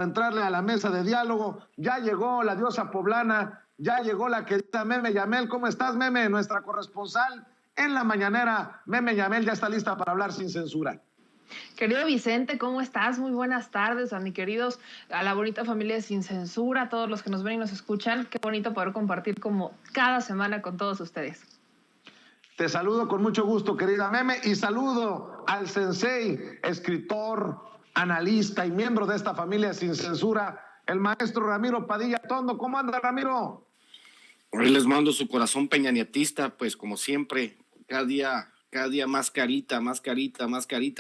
entrarle a la mesa de diálogo. Ya llegó la diosa poblana, ya llegó la querida Meme Yamel. ¿Cómo estás, Meme? Nuestra corresponsal en la mañanera. Meme Yamel ya está lista para hablar sin censura. Querido Vicente, ¿cómo estás? Muy buenas tardes a a la bonita familia de Sin Censura, a todos los que nos ven y nos escuchan. Qué bonito poder compartir como cada semana con todos ustedes. Te saludo con mucho gusto, querida Meme, y saludo al sensei, escritor, analista y miembro de esta familia Sin Censura, el maestro Ramiro Padilla Tondo. ¿Cómo anda, Ramiro? Hoy les mando su corazón peñanietista, pues como siempre, cada día más carita,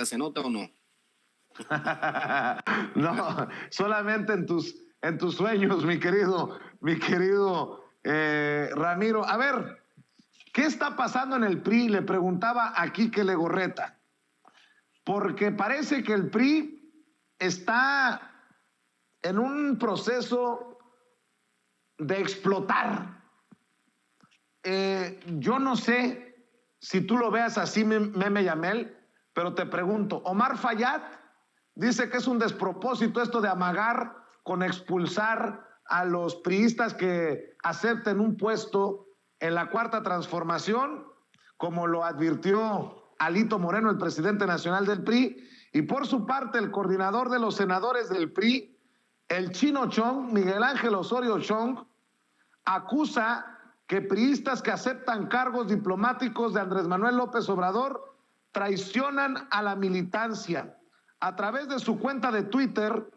¿se nota o no? No, solamente en tus sueños, mi querido Ramiro. A ver, ¿qué está pasando en el PRI? Le preguntaba a Quique Legorreta, porque parece que el PRI está en un proceso de explotar. Yo no sé si tú lo veas así, Meme Yamel, pero te pregunto, Omar Fayad dice que es un despropósito esto de amagar con expulsar a los priistas que acepten un puesto en la Cuarta Transformación, como lo advirtió Alito Moreno, el presidente nacional del PRI, y por su parte el coordinador de los senadores del PRI, el Chino Chong, Miguel Ángel Osorio Chong, acusa que priistas que aceptan cargos diplomáticos de Andrés Manuel López Obrador traicionan a la militancia. A través de su cuenta de Twitter,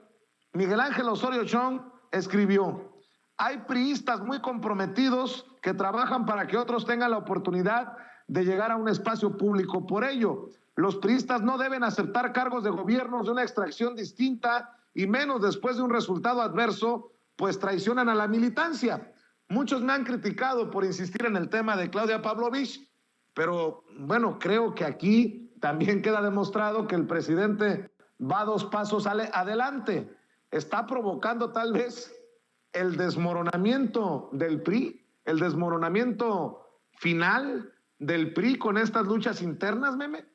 Miguel Ángel Osorio Chong escribió: hay priistas muy comprometidos que trabajan para que otros tengan la oportunidad de llegar a un espacio público. Por ello, los priistas no deben aceptar cargos de gobiernos de una extracción distinta y menos después de un resultado adverso, pues traicionan a la militancia. Muchos me han criticado por insistir en el tema de Claudia Pavlovich, pero bueno, creo que aquí también queda demostrado que el presidente va 2 pasos adelante. Está provocando tal vez el desmoronamiento del PRI, el desmoronamiento final del PRI con estas luchas internas, Meme.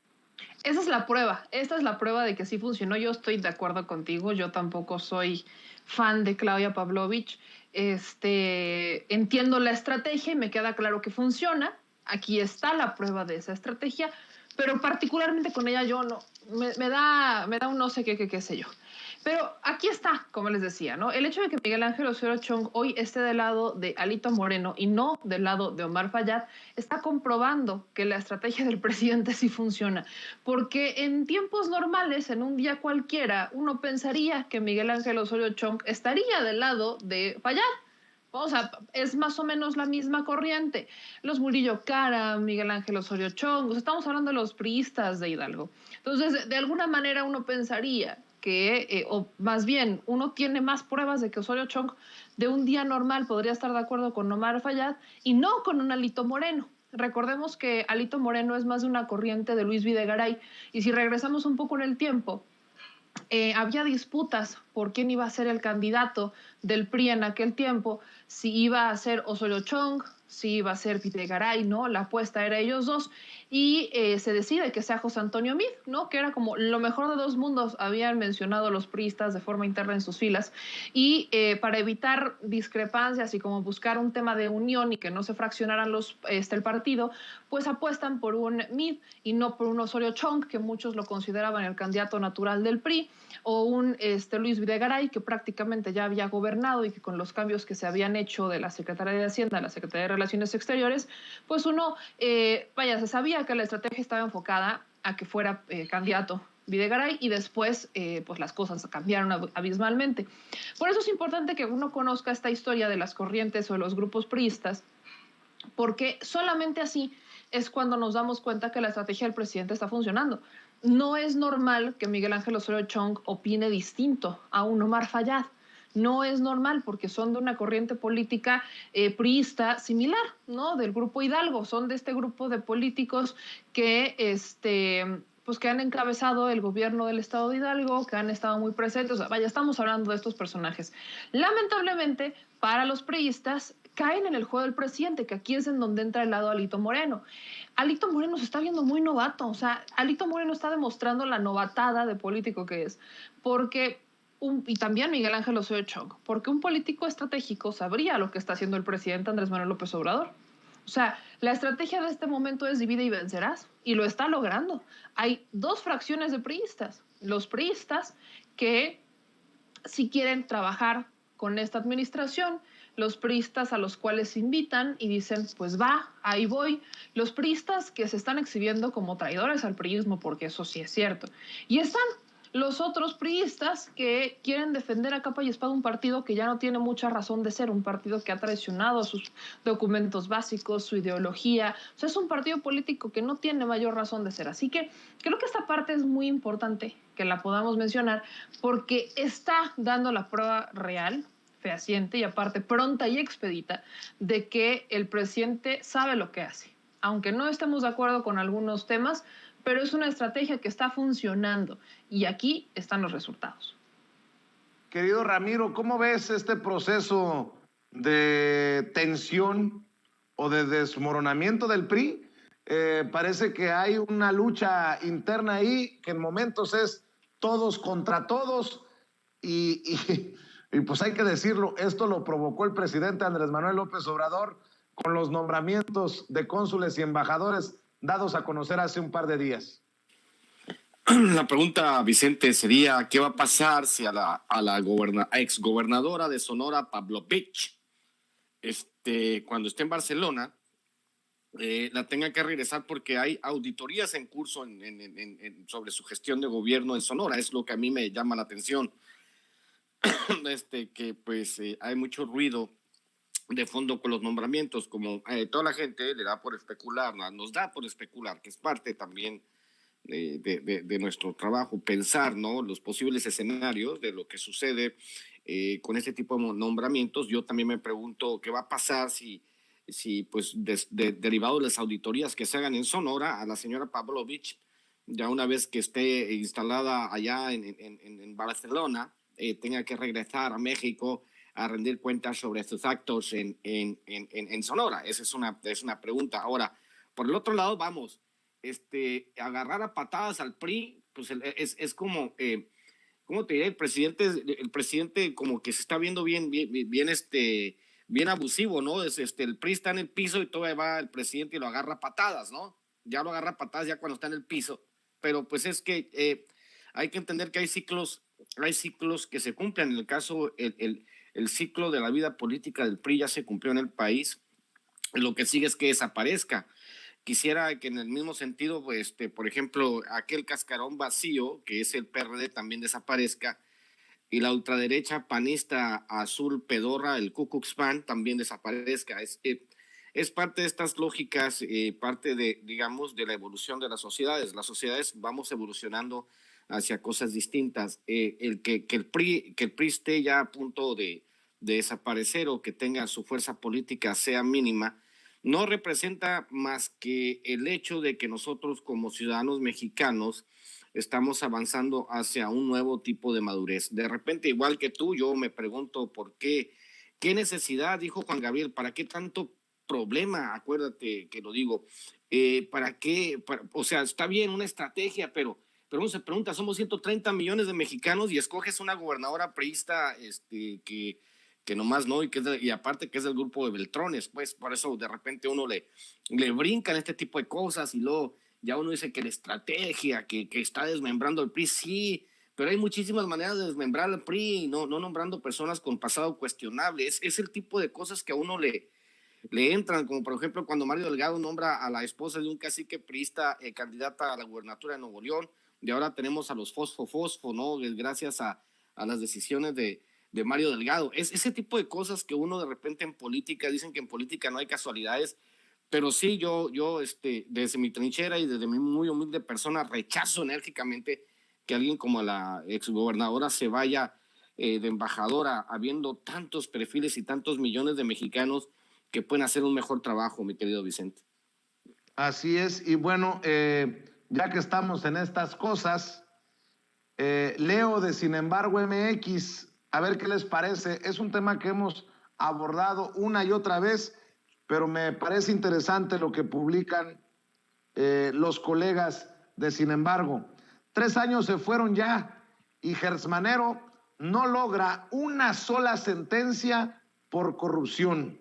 Esa es la prueba, esta es la prueba de que sí funcionó. Yo estoy de acuerdo contigo, yo tampoco soy fan de Claudia Pavlovich. Entiendo la estrategia y me queda claro que funciona. Aquí está la prueba de esa estrategia, pero particularmente con ella yo no, me da un no sé qué sé yo. Pero aquí está, como les decía, ¿no? El hecho de que Miguel Ángel Osorio Chong hoy esté del lado de Alito Moreno y no del lado de Omar Fayad está comprobando que la estrategia del presidente sí funciona. Porque en tiempos normales, en un día cualquiera, uno pensaría que Miguel Ángel Osorio Chong estaría del lado de Fayad. O sea, es más o menos la misma corriente. Los Murillo Karam, Miguel Ángel Osorio Chong, o sea, estamos hablando de los priistas de Hidalgo. Entonces, de alguna manera uno pensaría que, o más bien, uno tiene más pruebas de que Osorio Chong de un día normal podría estar de acuerdo con Omar Fayad y no con un Alito Moreno. Recordemos que Alito Moreno es más de una corriente de Luis Videgaray, y si regresamos un poco en el tiempo, había disputas por quién iba a ser el candidato del PRI en aquel tiempo, si iba a ser Osorio Chong, si iba a ser Videgaray, ¿no? La apuesta era ellos dos, y se decide que sea José Antonio Meade, ¿no? Que era como lo mejor de 2 mundos, habían mencionado los priistas de forma interna en sus filas, y para evitar discrepancias y como buscar un tema de unión y que no se fraccionaran el partido, pues apuestan por un Meade y no por un Osorio Chong, que muchos lo consideraban el candidato natural del PRI, o un Luis Videgaray, que prácticamente ya había gobernado y que con los cambios que se habían hecho de la Secretaría de Hacienda a la Secretaría de Relaciones Exteriores, pues uno, se sabía que la estrategia estaba enfocada a que fuera candidato Videgaray, y después pues las cosas cambiaron abismalmente. Por eso es importante que uno conozca esta historia de las corrientes o de los grupos priistas, porque solamente así es cuando nos damos cuenta que la estrategia del presidente está funcionando. No es normal que Miguel Ángel Osorio Chong opine distinto a un Omar Fayad. No es normal porque son de una corriente política priista similar, ¿no? Del grupo Hidalgo. Son de este grupo de políticos que, pues que han encabezado el gobierno del estado de Hidalgo, que han estado muy presentes. O sea, estamos hablando de estos personajes. Lamentablemente, para los priistas, caen en el juego del presidente, que aquí es en donde entra el lado Alito Moreno. Alito Moreno se está viendo muy novato, o sea, Alito Moreno está demostrando la novatada de político que es, porque y también Miguel Ángel Osorio Chong, porque un político estratégico sabría lo que está haciendo el presidente Andrés Manuel López Obrador. O sea, la estrategia de este momento es divide y vencerás, y lo está logrando. Hay dos fracciones de priistas. Los priistas que sí quieren trabajar con esta administración, los priistas a los cuales invitan y dicen, pues va, ahí voy. Los priistas que se están exhibiendo como traidores al priismo, porque eso sí es cierto. Y están los otros priistas que quieren defender a capa y espada un partido que ya no tiene mucha razón de ser, un partido que ha traicionado sus documentos básicos, su ideología. O sea, es un partido político que no tiene mayor razón de ser. Así que creo que esta parte es muy importante que la podamos mencionar porque está dando la prueba real, fehaciente y aparte pronta y expedita de que el presidente sabe lo que hace. Aunque no estemos de acuerdo con algunos temas, pero es una estrategia que está funcionando y aquí están los resultados. Querido Ramiro, ¿cómo ves este proceso de tensión o de desmoronamiento del PRI? Parece que hay una lucha interna ahí que en momentos es todos contra todos y pues hay que decirlo, esto lo provocó el presidente Andrés Manuel López Obrador con los nombramientos de cónsules y embajadores dados a conocer hace un par de días. La pregunta, Vicente, sería, ¿qué va a pasar si a la exgobernadora de Sonora, Pavlovich, cuando esté en Barcelona, la tenga que regresar porque hay auditorías en curso sobre su gestión de gobierno en Sonora? Es lo que a mí me llama la atención, que pues hay mucho ruido de fondo con los nombramientos, como toda la gente le da por especular, nos da por especular, que es parte también de nuestro trabajo, pensar, ¿no?, los posibles escenarios de lo que sucede con este tipo de nombramientos. Yo también me pregunto qué va a pasar si pues, derivado de las auditorías que se hagan en Sonora, a la señora Pavlovich, ya una vez que esté instalada allá en Barcelona, tenga que regresar a México a rendir cuentas sobre sus actos en Sonora. Esa es una pregunta. Ahora, por el otro lado, vamos, agarrar a patadas al PRI, pues es como, ¿cómo te diré? El presidente como que se está viendo bien abusivo, ¿no? El PRI está en el piso y todavía va el presidente y lo agarra a patadas, ¿no? Ya lo agarra a patadas ya cuando está en el piso, pero pues es que hay que entender que hay ciclos que se cumplen. En el caso, el ciclo de la vida política del PRI ya se cumplió en el país, lo que sigue es que desaparezca. Quisiera que en el mismo sentido, pues, por ejemplo, aquel cascarón vacío, que es el PRD, también desaparezca, y la ultraderecha panista azul pedorra, el Ku Klux Klan, también desaparezca. Es parte de estas lógicas, parte de, digamos, de la evolución de las sociedades. Las sociedades vamos evolucionando hacia cosas distintas. Que el PRI esté ya a punto de desaparecer o que tenga su fuerza política sea mínima, no representa más que el hecho de que nosotros como ciudadanos mexicanos estamos avanzando hacia un nuevo tipo de madurez. De repente, igual que tú, yo me pregunto por qué necesidad, dijo Juan Gabriel, ¿para qué tanto problema? Acuérdate que lo digo, ¿para qué? O sea, está bien una estrategia, pero uno se pregunta, somos 130 millones de mexicanos y escoges una gobernadora priista que nomás no, y aparte que es del grupo de Beltrones, pues por eso de repente uno le brincan este tipo de cosas y luego ya uno dice que la estrategia, que está desmembrando el PRI, sí, pero hay muchísimas maneras de desmembrar al PRI, no nombrando personas con pasado cuestionable. Es el tipo de cosas que a uno le entran, como por ejemplo cuando Mario Delgado nombra a la esposa de un cacique priista candidata a la gubernatura de Nuevo León, y ahora tenemos a los fosfo, ¿no? Gracias a las decisiones de Mario Delgado. Es ese tipo de cosas que uno de repente en política, dicen que en política no hay casualidades, pero sí, yo desde mi trinchera y desde mi muy humilde persona rechazo enérgicamente que alguien como la exgobernadora se vaya de embajadora, habiendo tantos perfiles y tantos millones de mexicanos que pueden hacer un mejor trabajo, mi querido Vicente. Así es, y bueno, ya que estamos en estas cosas, leo de Sin embargo MX, a ver qué les parece. Es un tema que hemos abordado una y otra vez, pero me parece interesante lo que publican los colegas de Sin embargo. 3 años se fueron ya y Gersmanero no logra una sola sentencia por corrupción.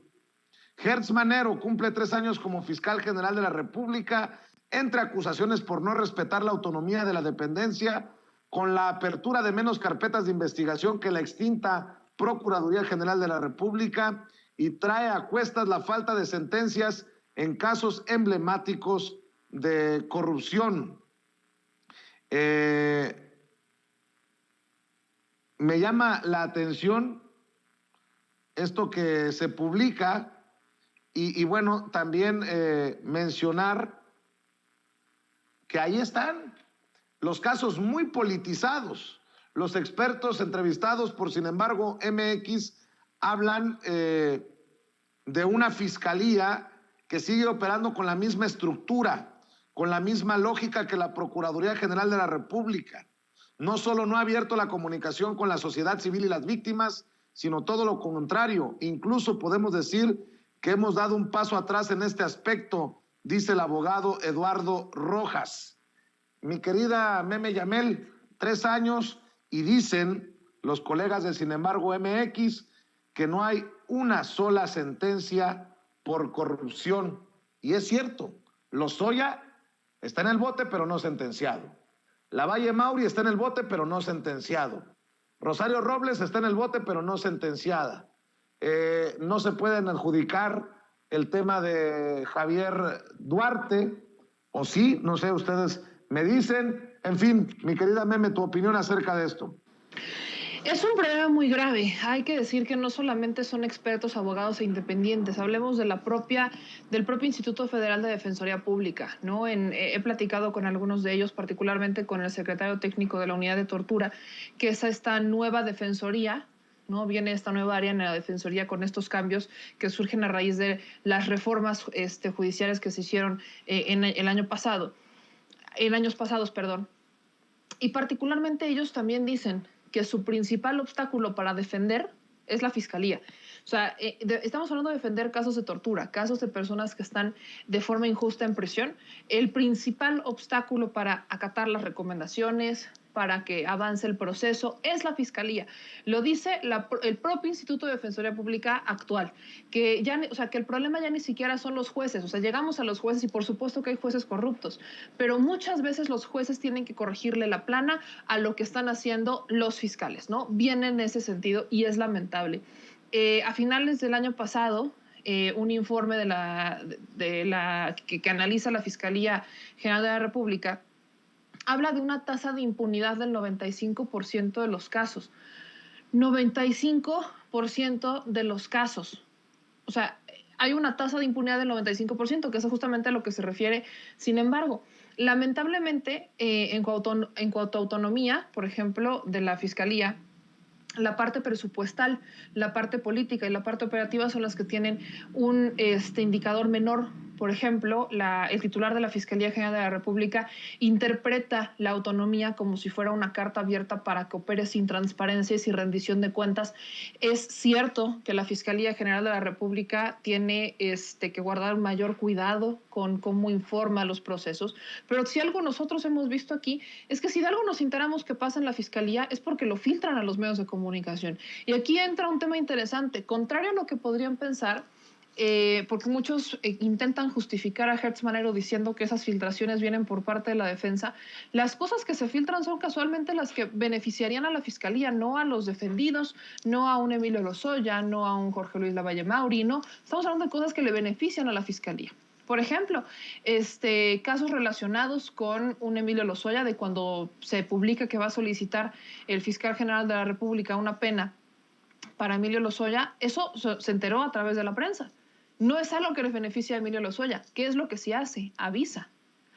Hertz Manero cumple 3 años como fiscal general de la República, entre acusaciones por no respetar la autonomía de la dependencia, con la apertura de menos carpetas de investigación que la extinta Procuraduría General de la República, y trae a cuestas la falta de sentencias en casos emblemáticos de corrupción. Me llama la atención esto que se publica y bueno, también mencionar que ahí están los casos muy politizados. Los expertos entrevistados por, sin embargo, MX hablan de una fiscalía que sigue operando con la misma estructura, con la misma lógica que la Procuraduría General de la República. No solo no ha abierto la comunicación con la sociedad civil y las víctimas, sino todo lo contrario. Incluso podemos decir que hemos dado un paso atrás en este aspecto, dice el abogado Eduardo Rojas. Mi querida Meme Yamel, 3 años y dicen los colegas de Sin embargo MX que no hay una sola sentencia por corrupción. Y es cierto, Lozoya está en el bote pero no sentenciado. Lavalle Mauri está en el bote pero no sentenciado. Rosario Robles está en el bote pero no sentenciada. No se pueden adjudicar el tema de Javier Duarte, o sí, no sé, ustedes me dicen. En fin, mi querida Meme, tu opinión acerca de esto. Es un problema muy grave. Hay que decir que no solamente son expertos, abogados e independientes. Hablemos del propio Instituto Federal de Defensoría Pública, ¿no? He platicado con algunos de ellos, particularmente con el secretario técnico de la Unidad de Tortura, que es esta nueva defensoría, ¿no? Viene esta nueva área en la defensoría con estos cambios que surgen a raíz de las reformas judiciales que se hicieron en años pasados, perdón. Y particularmente ellos también dicen que su principal obstáculo para defender es la fiscalía. O sea, estamos hablando de defender casos de tortura, casos de personas que están de forma injusta en prisión. El principal obstáculo para acatar las recomendaciones, para que avance el proceso, es la fiscalía. Lo dice el propio Instituto de Defensoría Pública actual, que el problema ya ni siquiera son los jueces. O sea, llegamos a los jueces y por supuesto que hay jueces corruptos, pero muchas veces los jueces tienen que corregirle la plana a lo que están haciendo los fiscales, ¿no? Viene en ese sentido y es lamentable. A finales del año pasado, un informe que analiza la Fiscalía General de la República habla de una tasa de impunidad del 95% de los casos. 95% de los casos. O sea, hay una tasa de impunidad del 95%, que es justamente a lo que se refiere. Sin embargo, lamentablemente, en cuanto a autonomía, por ejemplo, de la Fiscalía, la parte presupuestal, la parte política y la parte operativa son las que tienen un indicador menor. Por ejemplo, el titular de la Fiscalía General de la República interpreta la autonomía como si fuera una carta abierta para que opere sin transparencia y sin rendición de cuentas. Es cierto que la Fiscalía General de la República tiene que guardar mayor cuidado con cómo informa los procesos, pero si algo nosotros hemos visto aquí es que si de algo nos enteramos que pasa en la Fiscalía es porque lo filtran a los medios de comunicación. Y aquí entra un tema interesante, contrario a lo que podrían pensar, porque muchos intentan justificar a Hertz Manero diciendo que esas filtraciones vienen por parte de la defensa. Las cosas que se filtran son casualmente las que beneficiarían a la Fiscalía, no a los defendidos, no a un Emilio Lozoya, no a un Jorge Luis Lavalle Mauri, no. Estamos hablando de cosas que le benefician a la Fiscalía. Por ejemplo, casos relacionados con un Emilio Lozoya, de cuando se publica que va a solicitar el fiscal general de la República una pena para Emilio Lozoya, eso se enteró a través de la prensa. No es algo que les beneficia a Emilio Lozoya. ¿Qué es lo que sí hace? Avisa.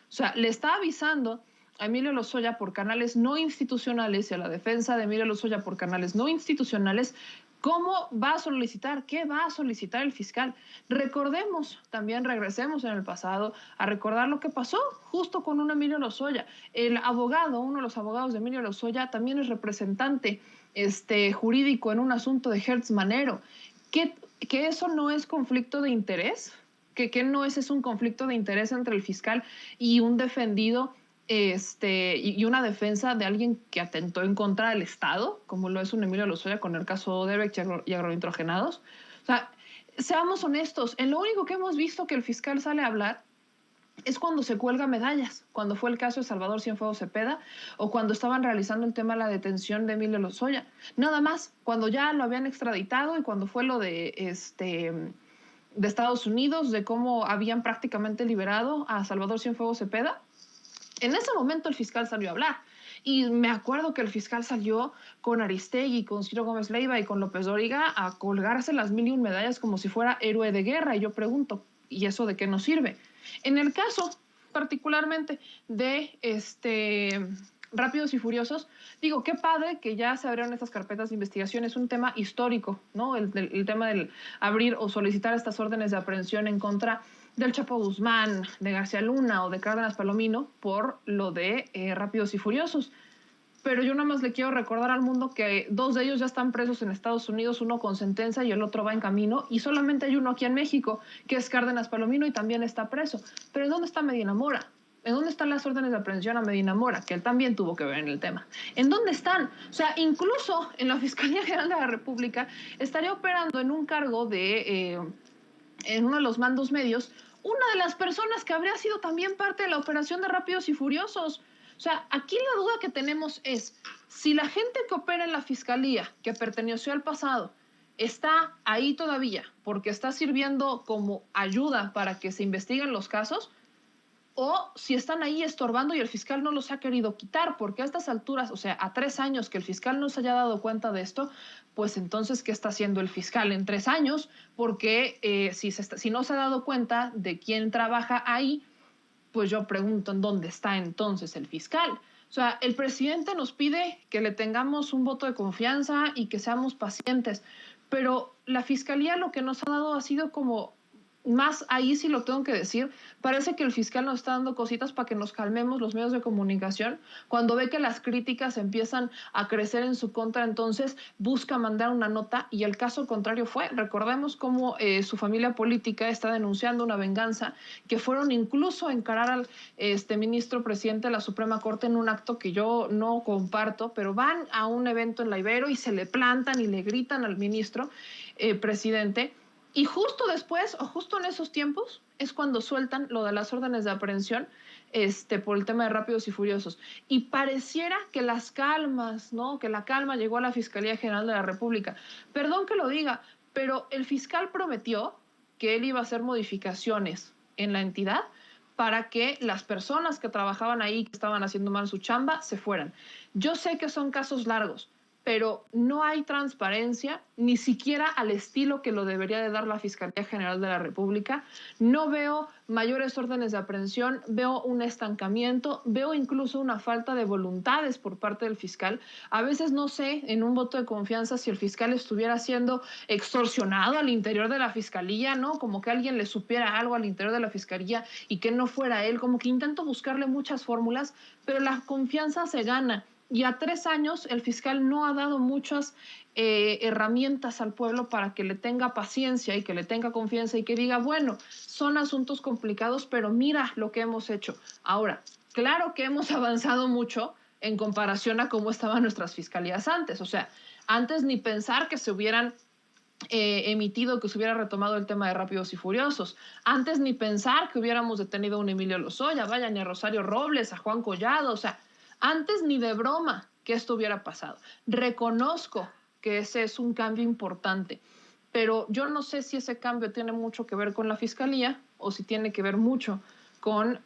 O sea, le está avisando a Emilio Lozoya por canales no institucionales y a la defensa de Emilio Lozoya por canales no institucionales cómo va a solicitar, qué va a solicitar el fiscal. Recordemos, también regresemos en el pasado a recordar lo que pasó justo con un Emilio Lozoya. El abogado, uno de los abogados de Emilio Lozoya, también es representante jurídico en un asunto de Hertz Manero. ¿Que eso no es conflicto de interés? ¿Que no es un conflicto de interés entre el fiscal y un defendido y una defensa de alguien que atentó en contra del Estado, como lo es un Emilio Lozoya con el caso Odebrecht y agronitrogenados. O sea, seamos honestos, en lo único que hemos visto que el fiscal sale a hablar es cuando se cuelga medallas, cuando fue el caso de Salvador Cienfuegos Cepeda o cuando estaban realizando el tema de la detención de Emilio Lozoya. Nada más, cuando ya lo habían extraditado y cuando fue lo de Estados Unidos, de cómo habían prácticamente liberado a Salvador Cienfuegos Cepeda, en ese momento el fiscal salió a hablar. Y me acuerdo que el fiscal salió con Aristegui, con Ciro Gómez Leiva y con López Dóriga a colgarse las 1001 medallas como si fuera héroe de guerra. Y yo pregunto, ¿y eso de qué nos sirve? En el caso particularmente de Rápidos y Furiosos, digo, qué padre que ya se abrieron estas carpetas de investigación, es un tema histórico, ¿no? El tema del abrir o solicitar estas órdenes de aprehensión en contra del Chapo Guzmán, de García Luna o de Cárdenas Palomino por lo de Rápidos y Furiosos. Pero yo nada más le quiero recordar al mundo que 2 de ellos ya están presos en Estados Unidos, uno con sentencia y el otro va en camino, y solamente hay uno aquí en México, que es Cárdenas Palomino, y también está preso. Pero ¿en dónde está Medina Mora? ¿En dónde están las órdenes de aprehensión a Medina Mora? Que él también tuvo que ver en el tema. ¿En dónde están? O sea, incluso en la Fiscalía General de la República estaría operando en un cargo en uno de los mandos medios, una de las personas que habría sido también parte de la operación de Rápidos y Furiosos. O sea, aquí la duda que tenemos es, si la gente que opera en la Fiscalía, que perteneció al pasado, está ahí todavía porque está sirviendo como ayuda para que se investiguen los casos, o si están ahí estorbando y el fiscal no los ha querido quitar, porque a estas alturas, o sea, a 3 años que el fiscal no se haya dado cuenta de esto, pues entonces, ¿qué está haciendo el fiscal en 3 años? Porque si no se ha dado cuenta de quién trabaja ahí, pues yo pregunto, ¿en dónde está entonces el fiscal? O sea, el presidente nos pide que le tengamos un voto de confianza y que seamos pacientes, pero la fiscalía lo que nos ha dado ha sido como más, ahí sí lo tengo que decir, parece que el fiscal nos está dando cositas para que nos calmemos los medios de comunicación. Cuando ve que las críticas empiezan a crecer en su contra, entonces busca mandar una nota, y el caso contrario fue, recordemos cómo su familia política está denunciando una venganza, que fueron incluso a encarar al ministro presidente de la Suprema Corte en un acto que yo no comparto, pero van a un evento en la Ibero y se le plantan y le gritan al ministro presidente. Y justo después, o justo en esos tiempos, es cuando sueltan lo de las órdenes de aprehensión por el tema de Rápidos y Furiosos. Y pareciera que las calmas, ¿no? Que la calma llegó a la Fiscalía General de la República. Perdón que lo diga, pero el fiscal prometió que él iba a hacer modificaciones en la entidad para que las personas que trabajaban ahí, que estaban haciendo mal su chamba, se fueran. Yo sé que son casos largos, pero no hay transparencia, ni siquiera al estilo que lo debería de dar la Fiscalía General de la República. No veo mayores órdenes de aprehensión, veo un estancamiento, veo incluso una falta de voluntades por parte del fiscal. A veces no sé, en un voto de confianza, si el fiscal estuviera siendo extorsionado al interior de la Fiscalía, ¿no? Como que alguien le supiera algo al interior de la Fiscalía y que no fuera él, como que intento buscarle muchas fórmulas, pero la confianza se gana. Y a 3 años el fiscal no ha dado muchas herramientas al pueblo para que le tenga paciencia y que le tenga confianza y que diga, bueno, son asuntos complicados, pero mira lo que hemos hecho. Ahora, claro que hemos avanzado mucho en comparación a cómo estaban nuestras fiscalías antes. O sea, antes ni pensar que se hubieran emitido, que se hubiera retomado el tema de Rápidos y Furiosos. Antes ni pensar que hubiéramos detenido a un Emilio Lozoya, vaya, ni a Rosario Robles, a Juan Collado, o sea, antes ni de broma que esto hubiera pasado. Reconozco que ese es un cambio importante, pero yo no sé si ese cambio tiene mucho que ver con la Fiscalía o si tiene que ver mucho con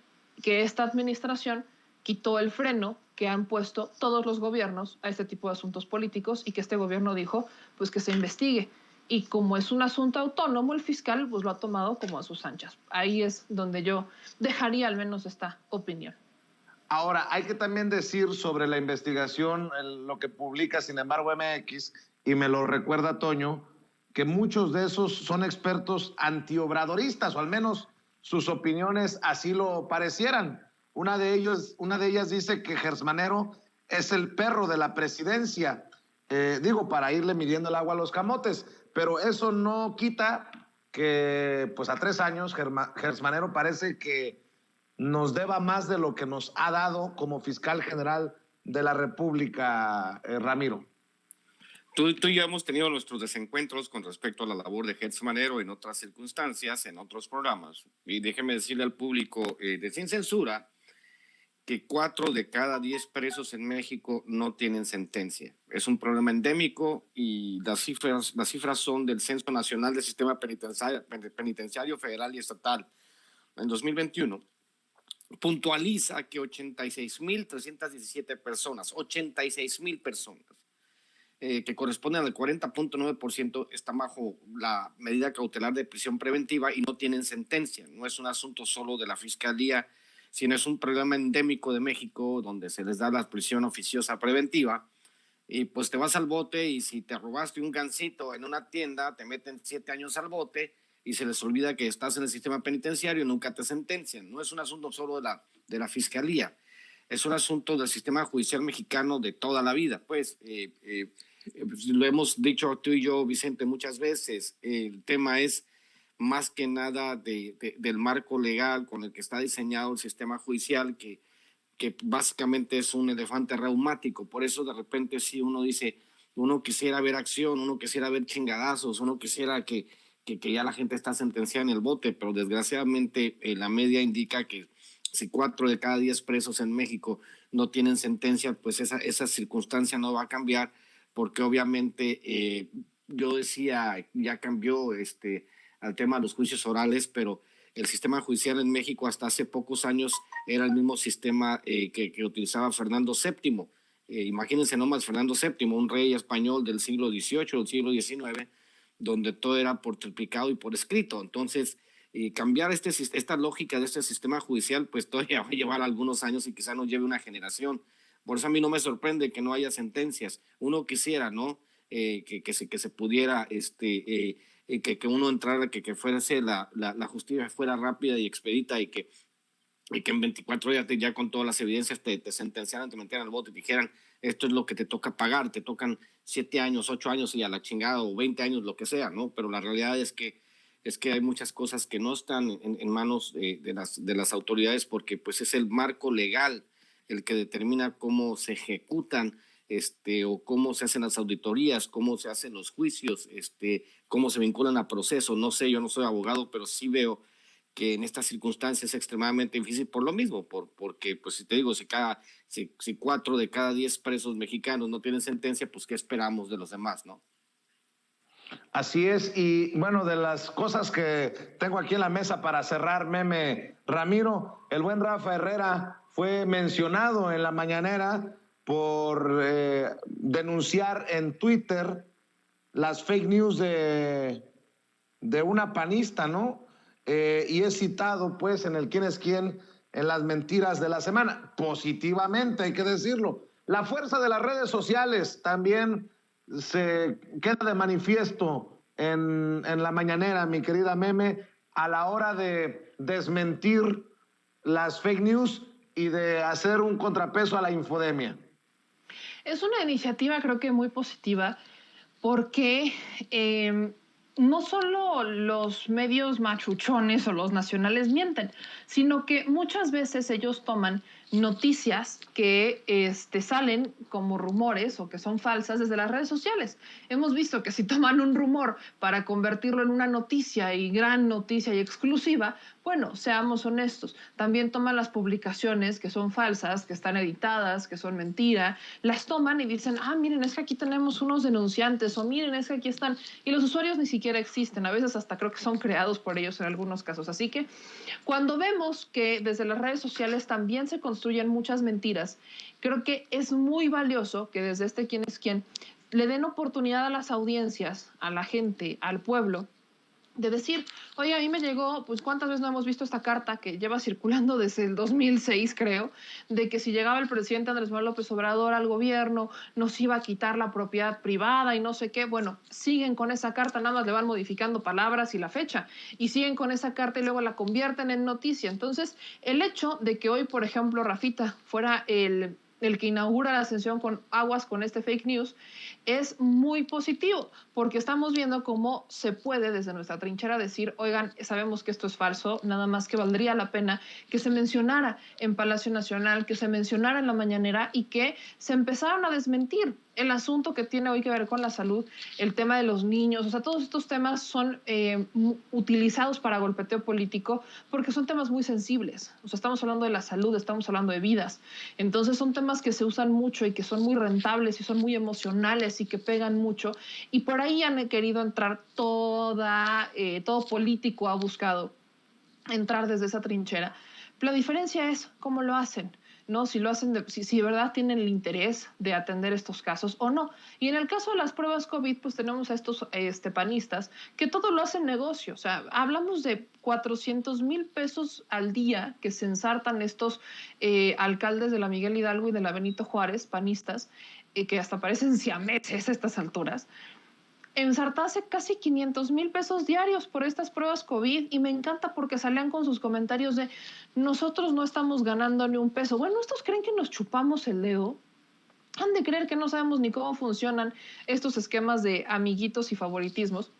que esta administración quitó el freno que han puesto todos los gobiernos a este tipo de asuntos políticos y que este gobierno dijo pues que se investigue. Y como es un asunto autónomo, el fiscal pues lo ha tomado como a sus anchas. Ahí es donde yo dejaría al menos esta opinión. Ahora, hay que también decir sobre la investigación, lo que publica Sin embargo MX, y me lo recuerda Toño, que muchos de esos son expertos antiobradoristas, o al menos sus opiniones así lo parecieran. Una de ellas dice que Gersmanero es el perro de la presidencia, para irle midiendo el agua a los camotes, pero eso no quita que pues a 3 años Gersmanero parece que nos deba más de lo que nos ha dado como fiscal general de la República, Ramiro. Tú y yo hemos tenido nuestros desencuentros con respecto a la labor de Gertz Manero en otras circunstancias, en otros programas. Y déjeme decirle al público de Sin Censura que 4 de cada 10 presos en México no tienen sentencia. Es un problema endémico y las cifras son del Censo Nacional del Sistema Penitenciario Federal y Estatal. En 2021 puntualiza que 86,317 personas, 86,000 personas, que corresponden al 40.9%, están bajo la medida cautelar de prisión preventiva y no tienen sentencia. No es un asunto solo de la Fiscalía, sino es un problema endémico de México donde se les da la prisión oficiosa preventiva y pues te vas al bote y si te robaste un gansito en una tienda te meten 7 años al bote y se les olvida que estás en el sistema penitenciario y nunca te sentencian. No es un asunto solo de la Fiscalía, es un asunto del sistema judicial mexicano de toda la vida. Pues lo hemos dicho tú y yo, Vicente, muchas veces. El tema es más que nada del marco legal con el que está diseñado el sistema judicial, que básicamente es un elefante reumático. Por eso de repente sí uno dice, uno quisiera ver acción, uno quisiera ver chingadazos, uno quisiera que ya la gente está sentenciada en el bote, pero desgraciadamente la media indica que si 4 de cada 10 presos en México no tienen sentencia, pues esa circunstancia no va a cambiar, porque obviamente yo decía, ya cambió al tema de los juicios orales, pero el sistema judicial en México hasta hace pocos años era el mismo sistema que utilizaba Fernando VII. Imagínense nomás Fernando VII, un rey español del siglo XVIII, del siglo XIX, donde todo era por triplicado y por escrito. Entonces, cambiar esta lógica de este sistema judicial, pues todavía va a llevar algunos años y quizá nos lleve una generación. Por eso a mí no me sorprende que no haya sentencias. Uno quisiera, ¿no? Que se pudiera, que uno entrara, que fuese la justicia fuera rápida y expedita y que en 24 horas ya con todas las evidencias te sentenciaran, te metieran al bote y dijeran, esto es lo que te toca pagar, te tocan 7 años, 8 años y a la chingada, o 20 años, lo que sea, ¿no? Pero la realidad es que hay muchas cosas que no están en manos de las autoridades, porque pues es el marco legal el que determina cómo se ejecutan o cómo se hacen las auditorías, cómo se hacen los juicios, cómo se vinculan a procesos. No sé, yo no soy abogado, pero sí veo que en estas circunstancias es extremadamente difícil por lo mismo, porque, pues si te digo, si 4 de cada 10 presos mexicanos no tienen sentencia, pues ¿qué esperamos de los demás, no? Así es, y bueno, de las cosas que tengo aquí en la mesa para cerrar, Meme, Ramiro, el buen Rafa Herrera fue mencionado en la mañanera por denunciar en Twitter las fake news de una panista, ¿no? Y es citado, pues, en el quién es quién en las mentiras de la semana. Positivamente, hay que decirlo. La fuerza de las redes sociales también se queda de manifiesto en la mañanera, mi querida Meme, a la hora de desmentir las fake news y de hacer un contrapeso a la infodemia. Es una iniciativa, creo que muy positiva, porque no solo los medios machuchones o los nacionales mienten, sino que muchas veces ellos toman noticias que salen como rumores o que son falsas desde las redes sociales. Hemos visto que si toman un rumor para convertirlo en una noticia y gran noticia y exclusiva, bueno, seamos honestos, también toman las publicaciones que son falsas, que están editadas, que son mentira, las toman y dicen, miren, es que aquí tenemos unos denunciantes, o miren, es que aquí están, y los usuarios ni siquiera existen, a veces hasta creo que son creados por ellos en algunos casos. Así que cuando vemos que desde las redes sociales también se construyen muchas mentiras, creo que es muy valioso que desde quién es quién le den oportunidad a las audiencias, a la gente, al pueblo, de decir, oye, a mí me llegó, pues cuántas veces no hemos visto esta carta que lleva circulando desde el 2006, creo, de que si llegaba el presidente Andrés Manuel López Obrador al gobierno, nos iba a quitar la propiedad privada y no sé qué. Bueno, siguen con esa carta, nada más le van modificando palabras y la fecha, y siguen con esa carta y luego la convierten en noticia. Entonces, el hecho de que hoy, por ejemplo, Rafita fuera el el que inaugura la sesión con aguas con este fake news, es muy positivo, porque estamos viendo cómo se puede desde nuestra trinchera decir, oigan, sabemos que esto es falso, nada más que valdría la pena que se mencionara en Palacio Nacional, que se mencionara en la mañanera y que se empezaron a desmentir. El asunto que tiene hoy que ver con la salud, el tema de los niños, o sea, todos estos temas son utilizados para golpeteo político porque son temas muy sensibles. O sea, estamos hablando de la salud, estamos hablando de vidas. Entonces son temas que se usan mucho y que son muy rentables y son muy emocionales y que pegan mucho. Y por ahí han querido entrar todo político ha buscado entrar desde esa trinchera. La diferencia es cómo lo hacen, ¿no? Si lo hacen, si de verdad tienen el interés de atender estos casos o no. Y en el caso de las pruebas COVID, pues tenemos a estos panistas que todo lo hacen negocio. O sea, hablamos de 400,000 pesos al día que se ensartan estos alcaldes de la Miguel Hidalgo y de la Benito Juárez, panistas, que hasta parecen siameses a estas alturas, ensartase casi 500,000 pesos diarios por estas pruebas COVID, y me encanta porque salían con sus comentarios de nosotros no estamos ganando ni un peso. Bueno, ¿estos creen que nos chupamos el dedo? Han de creer que no sabemos ni cómo funcionan estos esquemas de amiguitos y favoritismos.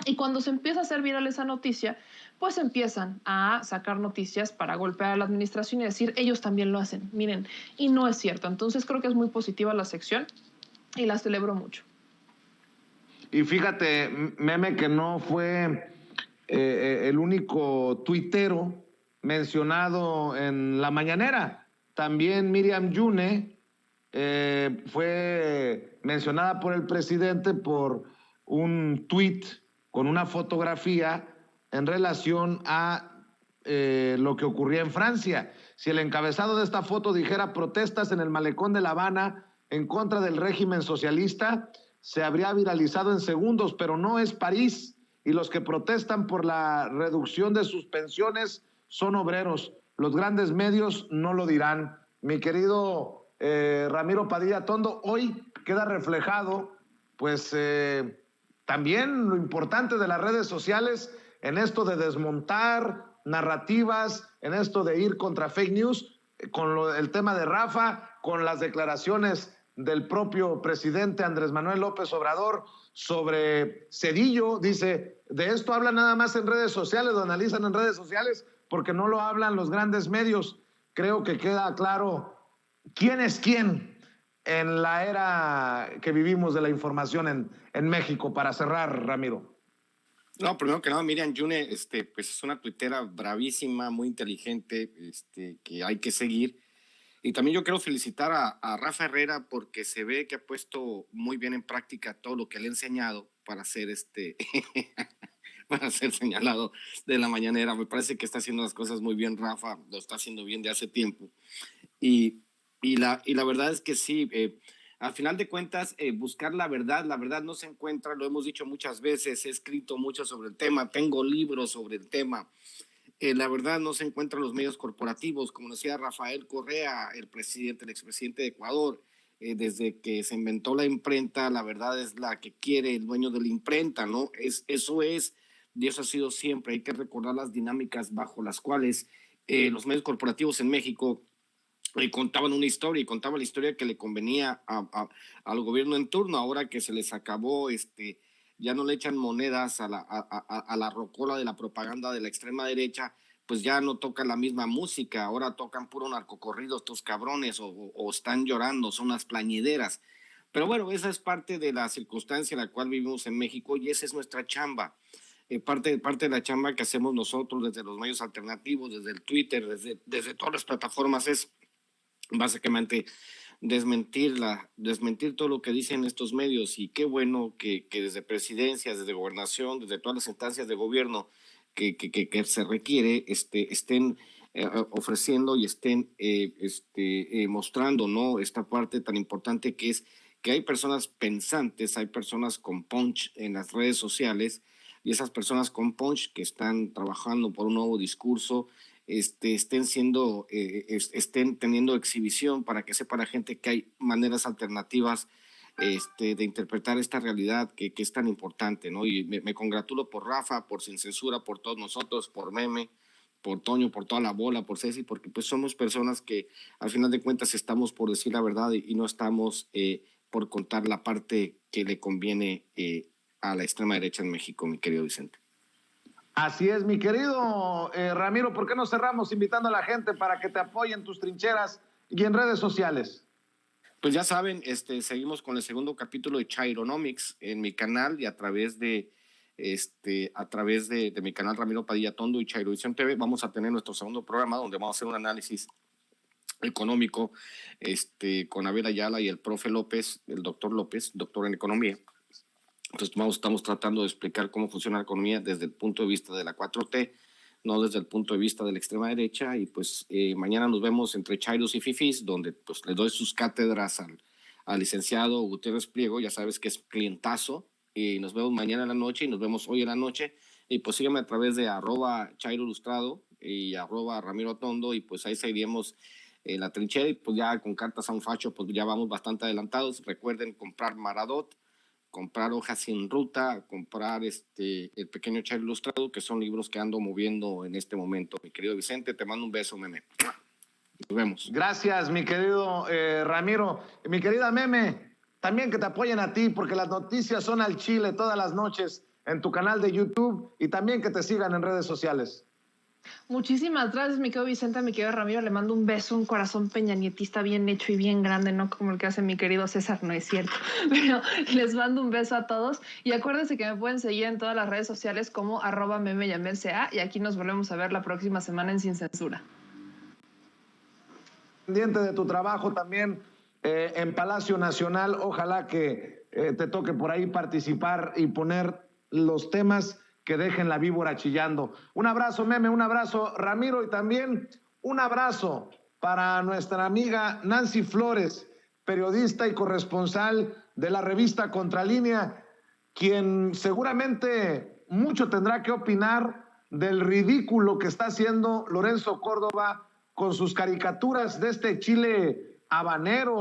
Y cuando se empieza a hacer viral esa noticia, pues empiezan a sacar noticias para golpear a la administración y decir, ellos también lo hacen, miren, y no es cierto. Entonces creo que es muy positiva la sección y la celebro mucho. Y fíjate, Meme, que no fue el único tuitero mencionado en la mañanera. También Miriam Yune fue mencionada por el presidente por un tuit con una fotografía en relación a lo que ocurría en Francia. Si el encabezado de esta foto dijera protestas en el malecón de La Habana en contra del régimen socialista, se habría viralizado en segundos, pero no es París, y los que protestan por la reducción de sus pensiones son obreros. Los grandes medios no lo dirán. Mi querido Ramiro Padilla Tondo, hoy queda reflejado pues también lo importante de las redes sociales en esto de desmontar narrativas, en esto de ir contra fake news, con el tema de Rafa, con las declaraciones del propio presidente Andrés Manuel López Obrador sobre Cedillo. Dice, de esto hablan nada más en redes sociales, lo analizan en redes sociales, porque no lo hablan los grandes medios. Creo que queda claro quién es quién en la era que vivimos de la información en México. Para cerrar, Ramiro. No, primero que nada, Miriam Yune, pues es una tuitera bravísima, muy inteligente, que hay que seguir. Y también yo quiero felicitar a Rafa Herrera porque se ve que ha puesto muy bien en práctica todo lo que le he enseñado para ser para ser señalado de la mañanera. Me parece que está haciendo las cosas muy bien, Rafa, lo está haciendo bien de hace tiempo. Y la verdad es que sí, al final de cuentas, buscar la verdad no se encuentra, lo hemos dicho muchas veces, he escrito mucho sobre el tema, tengo libros sobre el tema. La verdad no se encuentra en los medios corporativos, como decía Rafael Correa, el expresidente de Ecuador. Desde que se inventó la imprenta, la verdad es la que quiere el dueño de la imprenta, ¿no? Eso es, y eso ha sido siempre. Hay que recordar las dinámicas bajo las cuales los medios corporativos en México contaban una historia, y contaban la historia que le convenía al gobierno en turno. Ahora que se les acabó, ya no le echan monedas a la rocola de la propaganda de la extrema derecha, pues ya no tocan la misma música, ahora tocan puro narcocorrido estos cabrones, o están llorando, son unas plañideras. Pero bueno, esa es parte de la circunstancia en la cual vivimos en México, y esa es nuestra chamba. Parte de la chamba que hacemos nosotros desde los medios alternativos, desde el Twitter, desde todas las plataformas, es básicamente desmentir todo lo que dicen estos medios. Y qué bueno que desde presidencias, desde gobernación, desde todas las instancias de gobierno que se requiere, estén ofreciendo y estén mostrando, ¿no?, esta parte tan importante que es que hay personas pensantes, hay personas con punch en las redes sociales, y esas personas con punch que están trabajando por un nuevo discurso, estén teniendo exhibición para que sepa la gente que hay maneras alternativas de interpretar esta realidad que es tan importante, ¿no? Y me congratulo por Rafa, por Sin Censura, por todos nosotros, por Meme, Toño, por toda la bola, por Ceci, porque pues somos personas que al final de cuentas estamos por decir la verdad y no estamos por contar la parte que le conviene a la extrema derecha en México, mi querido Vicente. Así es, mi querido Ramiro, ¿por qué no cerramos invitando a la gente para que te apoye en tus trincheras y en redes sociales? Pues ya saben, seguimos con el segundo capítulo de Chaironomics en mi canal y a través de mi canal Ramiro Padilla Tondo y Chairovisión TV vamos a tener nuestro segundo programa donde vamos a hacer un análisis económico con Abel Ayala y el profe López, el doctor López, doctor en economía. Entonces estamos tratando de explicar cómo funciona la economía desde el punto de vista de la 4T, no desde el punto de vista de la extrema derecha. Y pues mañana nos vemos entre Chairos y Fifis, donde pues le doy sus cátedras al licenciado Gutiérrez Pliego, ya sabes que es clientazo. Y nos vemos mañana en la noche y nos vemos hoy en la noche. Y pues sígueme a través de @Chairo_Ilustrado y @Ramiro Tondo, y pues ahí seguiremos la trinchera. Y pues ya con Cartas a un Facho, pues ya vamos bastante adelantados. Recuerden comprar Maradot, comprar Hojas sin Ruta, comprar El Pequeño Chairo Ilustrado, que son libros que ando moviendo en este momento. Mi querido Vicente, te mando un beso, Meme. Nos vemos. Gracias, mi querido Ramiro. Mi querida Meme, también que te apoyen a ti, porque las noticias son al chile todas las noches en tu canal de YouTube, y también que te sigan en redes sociales. Muchísimas gracias, mi querido Vicente, mi querido Ramiro. Le mando un beso, un corazón peñanietista bien hecho y bien grande, no como el que hace mi querido César, no es cierto. Pero les mando un beso a todos y acuérdense que me pueden seguir en todas las redes sociales como @memeyamelca, y aquí nos volvemos a ver la próxima semana en Sin Censura. Pendiente de tu trabajo también en Palacio Nacional, ojalá que te toque por ahí participar y poner los temas que dejen la víbora chillando. Un abrazo, Meme, un abrazo, Ramiro, y también un abrazo para nuestra amiga Nancy Flores, periodista y corresponsal de la revista Contralínea, quien seguramente mucho tendrá que opinar del ridículo que está haciendo Lorenzo Córdoba con sus caricaturas de Chile habanero.